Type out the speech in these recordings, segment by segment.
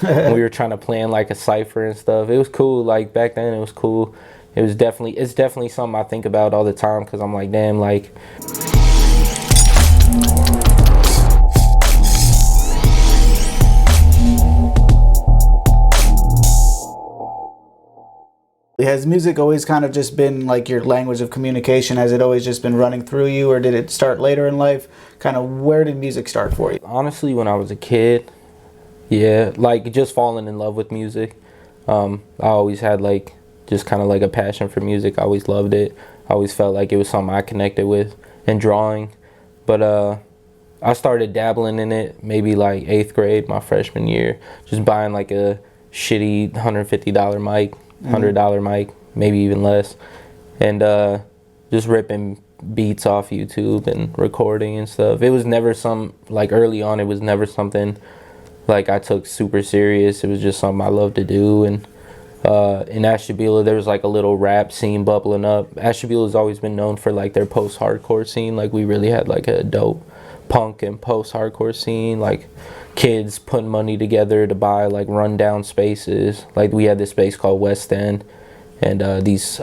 And we were trying to plan like a cipher and stuff. It was cool. Like back then, it was cool. It's definitely something I think about all the time because I'm like, damn, like. Has music always kind of just been like your language of communication? Has it always just been running through you, or did it start later in life? Kind of where did music start for you? Honestly, when I was a kid, yeah, like just falling in love with music. I always had like just kind of like a passion for music. I always loved it. I always felt like it was something I connected with, and drawing. But I started dabbling in it maybe like 8th grade, my freshman year, just buying like a shitty $150 mic, $100 mic, maybe even less, and just ripping beats off YouTube and recording and stuff. It was never like early on, it was never something like I took super serious. It was just something I loved to do. And in Ashtabula, there was like a little rap scene bubbling up. Ashtabula's always been known for like their post-hardcore scene. Like we really had like a dope punk and post-hardcore scene, like kids putting money together to buy like rundown spaces. Like we had this space called West End, and these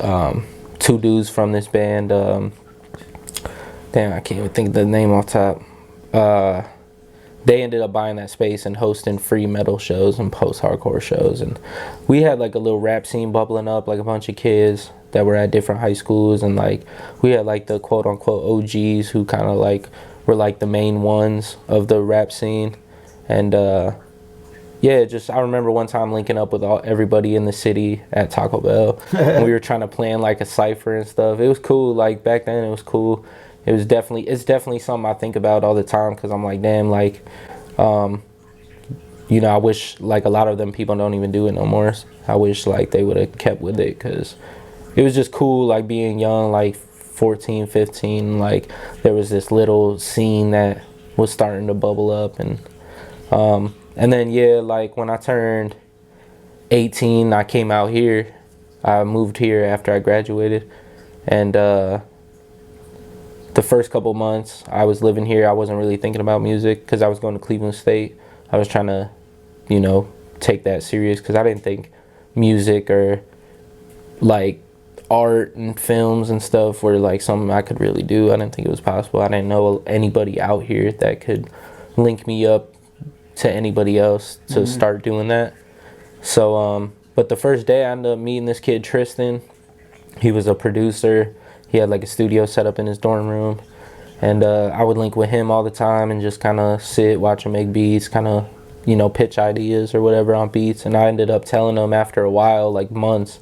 two dudes from this band, damn, I can't even think of the name off top, they ended up buying that space and hosting free metal shows and post-hardcore shows. And we had like a little rap scene bubbling up, like a bunch of kids that were at different high schools, and like we had like the quote-unquote OGs who kind of like were like the main ones of the rap scene. And yeah, just I remember one time linking up with everybody in the city at Taco Bell, and we were trying to plan like a cipher and stuff. It was cool. Like back then, it was cool. It's definitely something I think about all the time because I'm like, damn, like, you know, I wish like a lot of them people don't even do it no more. I wish like they would have kept with it because it was just cool, like being young, like 14, 15, like there was this little scene that was starting to bubble up. And then yeah, like when I turned 18, I came out here. I moved here after I graduated, and the first couple months I was living here, I wasn't really thinking about music because I was going to Cleveland State. I was trying to, you know, take that serious because I didn't think music or like art and films and stuff were like something I could really do. I didn't think it was possible. I didn't know anybody out here that could link me up to anybody else to start doing that. So but the first day I ended up meeting this kid Tristan. He was a producer. He had like a studio set up in his dorm room, and I would link with him all the time and just kind of sit, watch him make beats, kind of, you know, pitch ideas or whatever on beats. And I ended up telling him after a while, like months,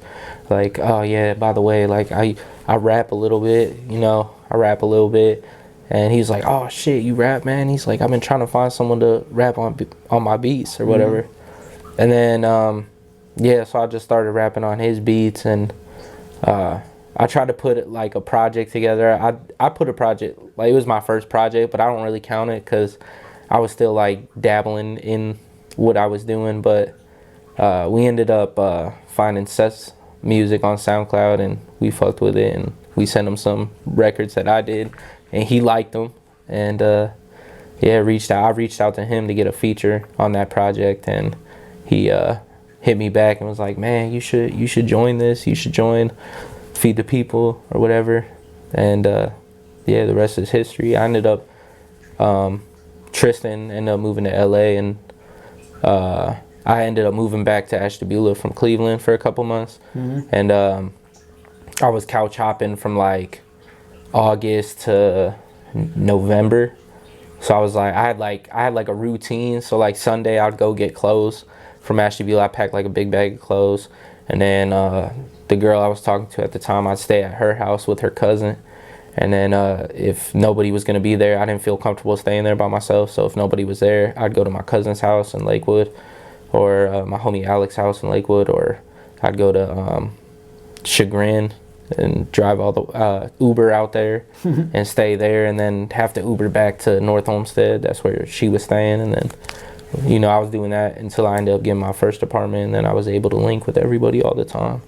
like, oh yeah, by the way, like I rap a little bit, you know, I rap a little bit. And he's like, oh shit, you rap, man? He's like, I've been trying to find someone to rap on my beats or whatever. And then yeah, so I just started rapping on his beats, and I tried to put like a project together. I put a project, like it was my first project, but I don't really count it because I was still like dabbling in what I was doing. But we ended up finding Seth's music on SoundCloud, and we fucked with it, and we sent him some records that I did, and he liked them. And yeah, I reached out to him to get a feature on that project, and he hit me back and was like, man, you should join this. You should join Feed the People or whatever. And yeah, the rest is history. I ended up Tristan ended up moving to LA, and I ended up moving back to Ashtabula from Cleveland for a couple months. And I was couch hopping from like August to November. So I was like, I had like a routine. So like Sunday I'd go get clothes from Ashtabula. I packed like a big bag of clothes, and then the girl I was talking to at the time, I'd stay at her house with her cousin. And then if nobody was going to be there, I didn't feel comfortable staying there by myself. So if nobody was there, I'd go to my cousin's house in Lakewood, or my homie Alex's house in Lakewood, or I'd go to Chagrin and drive all the Uber out there and stay there, and then have to Uber back to North Olmsted. That's where she was staying. And then, you know, I was doing that until I ended up getting my first apartment, and then I was able to link with everybody all the time.